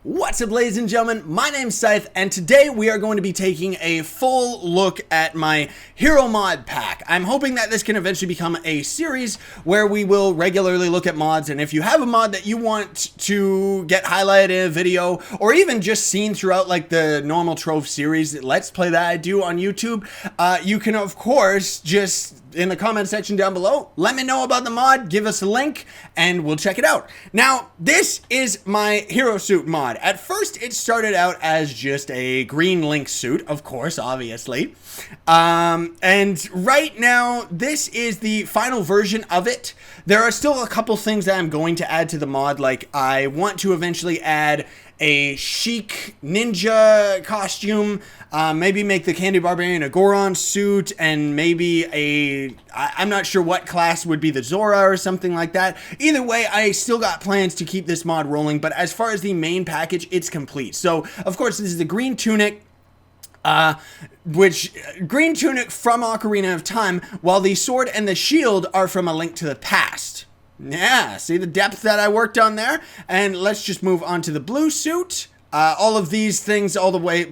What's up, ladies and gentlemen? My name's Scythe, and today we are going to be taking a full look at my hero mod pack. I'm hoping that this can eventually become a series where we will regularly look at mods, and if you have a mod that you want to get highlighted in a video, or even just seen throughout like the normal Trove series Let's Play that I do on YouTube, you can of course just in the comment section down below, let me know about the mod, give us a link, and we'll check it out. Now, this is my hero suit mod. At first, it started out as just a green Link suit, of course, obviously. And right now, this is the final version of it. There are still a couple things that I'm going to add to the mod, like I want to eventually add a chic ninja costume, maybe make the Candy Barbarian a Goron suit, and maybe I'm not sure what class would be the Zora or something like that. Either way, I still got plans to keep this mod rolling, but as far as the main package, it's complete. So, of course, this is the green tunic, green tunic from Ocarina of Time, while the sword and the shield are from A Link to the Past. Yeah, see the depth that I worked on there? And let's just move on to the blue suit. All of these things, all the way,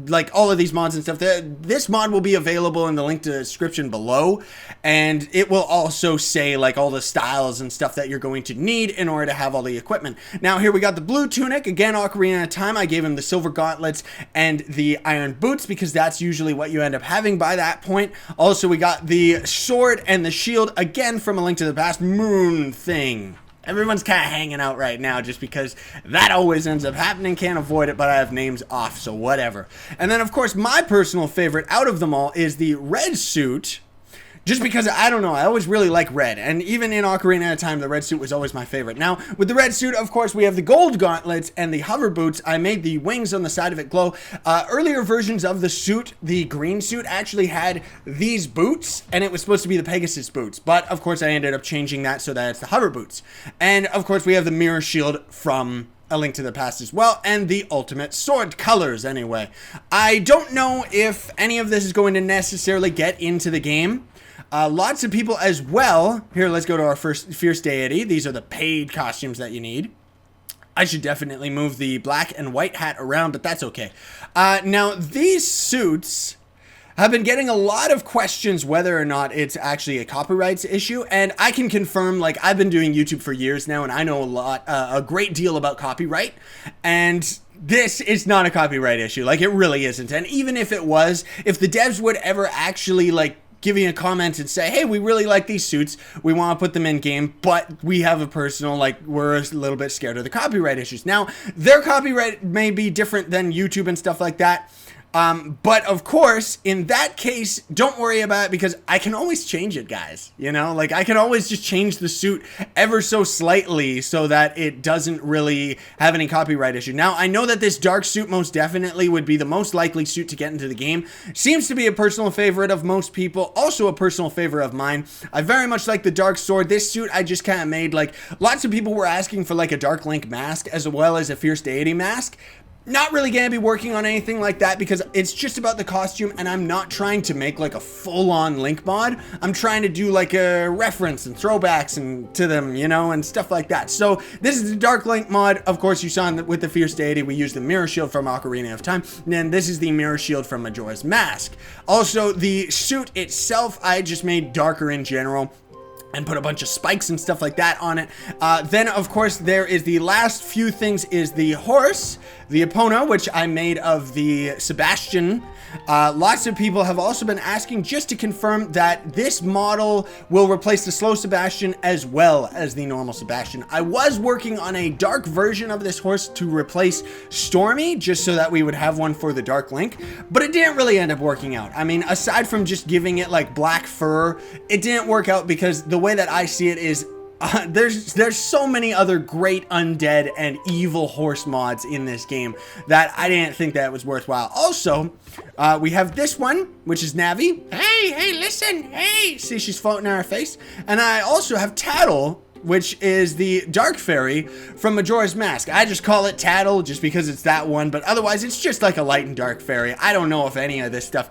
like all of these mods and stuff, this mod will be available in the link to the description below, and it will also say like all the styles and stuff that you're going to need in order to have all the equipment. Now here we got the blue tunic, again Ocarina of Time. I gave him the silver gauntlets and the iron boots because that's usually what you end up having by that point. Also we got the sword and the shield, again from A Link to the Past, moon thing. Everyone's kind of hanging out right now just because that always ends up happening. Can't avoid it, but I have names off, so whatever. And then, of course, my personal favorite out of them all is the red suit. Just because, I don't know, I always really like red. And even in Ocarina of Time, the red suit was always my favorite. Now, with the red suit, of course, we have the gold gauntlets and the hover boots. I made the wings on the side of it glow. Earlier versions of the suit, the green suit, actually had these boots, and it was supposed to be the Pegasus boots. But, of course, I ended up changing that so that it's the hover boots. And, of course, we have the mirror shield from A Link to the Past as well, and the ultimate sword colors anyway. I don't know if any of this is going to necessarily get into the game. Lots of people as well. Here, let's go to our first Fierce Deity. These are the paid costumes that you need. I should definitely move the black and white hat around, but that's okay. Now, these suits have been getting a lot of questions whether or not it's actually a copyrights issue, and I can confirm, like, I've been doing YouTube for years now, and I know a great deal about copyright, and this is not a copyright issue. Like, it really isn't. And even if it was, if the devs would ever actually, like, give you a comment and say, hey, we really like these suits, we want to put them in game, but we have a personal, like, we're a little bit scared of the copyright issues. Now, their copyright may be different than YouTube and stuff like that, but of course, in that case, don't worry about it because I can always change it, guys. You know, like I can always just change the suit ever so slightly so that it doesn't really have any copyright issue. Now, I know that this dark suit most definitely would be the most likely suit to get into the game. Seems to be a personal favorite of most people, also a personal favorite of mine. I very much like the dark sword. This suit I just kind of made, like, lots of people were asking for like a Dark Link mask as well as a Fierce Deity mask. Not really going to be working on anything like that because it's just about the costume, and I'm not trying to make like a full-on Link mod. I'm trying to do like a reference and throwbacks and to them, you know, and stuff like that. So this is the Dark Link mod. Of course, you saw with the Fierce Deity, we used the mirror shield from Ocarina of Time. And then this is the mirror shield from Majora's Mask. Also, the suit itself, I just made darker in general and put a bunch of spikes and stuff like that on it. Then, of course, there is the last few things is the horse, the Epona, which I made of the Sebastian. Lots of people have also been asking just to confirm that this model will replace the slow Sebastian as well as the normal Sebastian. I was working on a dark version of this horse to replace Stormy, just so that we would have one for the Dark Link, but it didn't really end up working out. I mean, aside from just giving it like black fur, it didn't work out because the way that I see it is there's so many other great undead and evil horse mods in this game that I didn't think that was worthwhile. Also, we have this one, which is Navi. Hey, listen, hey. See, she's floating on her face. And I also have Tattle, which is the Dark Fairy from Majora's Mask. I just call it Tattle just because it's that one, but otherwise it's just like a light and dark fairy. I don't know if any of this stuff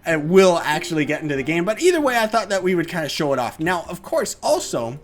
will actually get into the game, but either way, I thought that we would kind of show it off. Now, of course, also,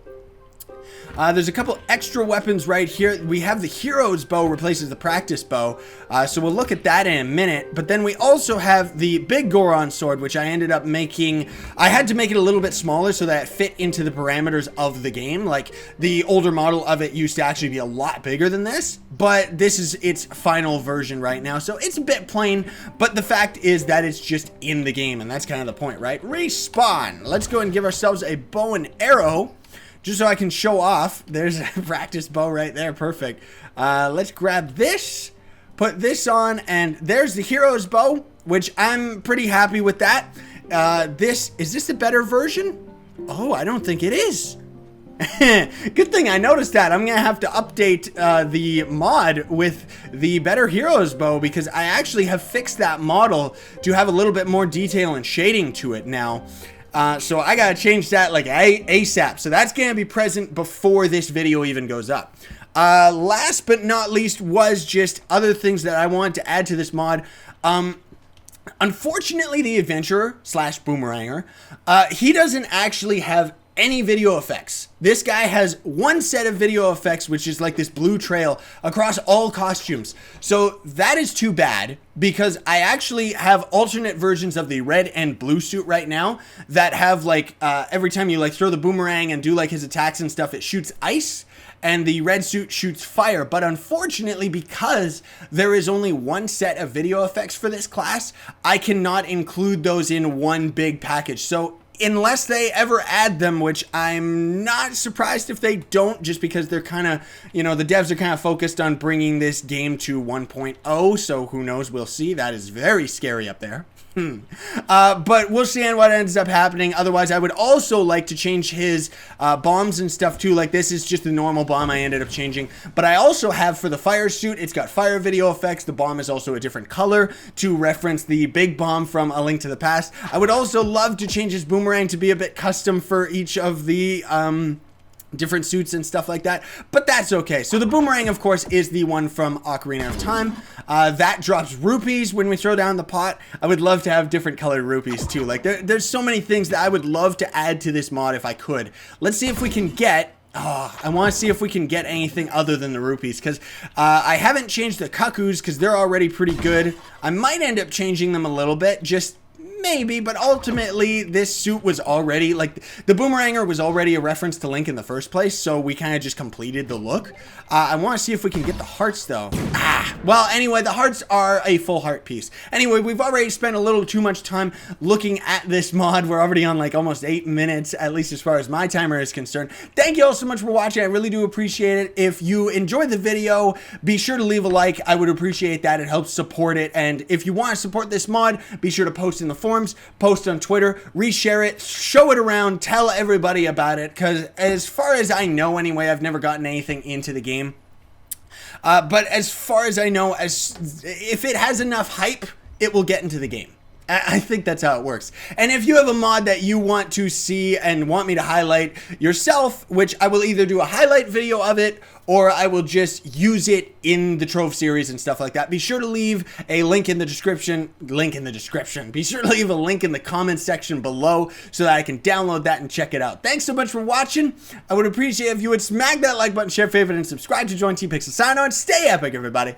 There's a couple extra weapons right here. We have the hero's bow replaces the practice bow, so we'll look at that in a minute. But then we also have the big Goron Sword, which I ended up making. I had to make it a little bit smaller so that it fit into the parameters of the game. Like, the older model of it used to actually be a lot bigger than this, but this is its final version right now, so it's a bit plain. But the fact is that it's just in the game, and that's kind of the point, right? Respawn. Let's go and give ourselves a bow and arrow, just so I can show off. There's a practice bow right there. Perfect. Let's grab this, put this on, and there's the hero's bow, which I'm pretty happy with that. Is this a better version? Oh, I don't think it is. Good thing I noticed that. I'm gonna have to update the mod with the better hero's bow, because I actually have fixed that model to have a little bit more detail and shading to it now. So I gotta change that like ASAP. So that's gonna be present before this video even goes up. Last but not least was just other things that I wanted to add to this mod. Unfortunately, the adventurer / Boomeranger, he doesn't actually have any video effects. This guy has one set of video effects, which is like this blue trail across all costumes. So that is too bad, because I actually have alternate versions of the red and blue suit right now that have like, every time you like throw the boomerang and do like his attacks and stuff, it shoots ice, and the red suit shoots fire. But unfortunately, because there is only one set of video effects for this class, I cannot include those in one big package. So unless they ever add them, which I'm not surprised if they don't, just because they're kind of, you know, the devs are kind of focused on bringing this game to 1.0, so who knows, we'll see. That is very scary up there. But we'll see on what ends up happening. Otherwise, I would also like to change his bombs and stuff too. Like, this is just the normal bomb I ended up changing. But I also have for the fire suit, it's got fire video effects. The bomb is also a different color to reference the big bomb from A Link to the Past. I would also love to change his boomerang to be a bit custom for each of the different suits and stuff like that, but that's okay. So the boomerang, of course, is the one from Ocarina of Time. That drops rupees when we throw down the pot. I would love to have different colored rupees too. Like, there's so many things that I would love to add to this mod if I could. Let's see if we can get I want to see if we can get anything other than the rupees, because I haven't changed the cuckoos because they're already pretty good. I might end up changing them a little bit, just maybe, but ultimately this suit was already, like, the Boomeranger was already a reference to Link in the first place, so we kind of just completed the look. I want to see if we can get the hearts, though. Well, anyway, the hearts are a full heart piece. Anyway, we've already spent a little too much time looking at this mod. We're already on, like, almost 8 minutes, at least as far as my timer is concerned. Thank you all so much for watching. I really do appreciate it. If you enjoyed the video, be sure to leave a like. I would appreciate that. It helps support it. And if you want to support this mod, be sure to post in the forums, post on Twitter, reshare it, show it around, tell everybody about it, because as far as I know anyway, I've never gotten anything into the game. But as far as I know, if it has enough hype, it will get into the game. I think that's how it works. And if you have a mod that you want to see and want me to highlight yourself, which I will either do a highlight video of it, or I will just use it in the Trove series and stuff like that, be sure to leave a link in the description. Be sure to leave a link in the comments section below so that I can download that and check it out. Thanks so much for watching. I would appreciate if you would smack that like button, share, favorite, and subscribe to join T-Pixel. Sign on. Stay epic, everybody.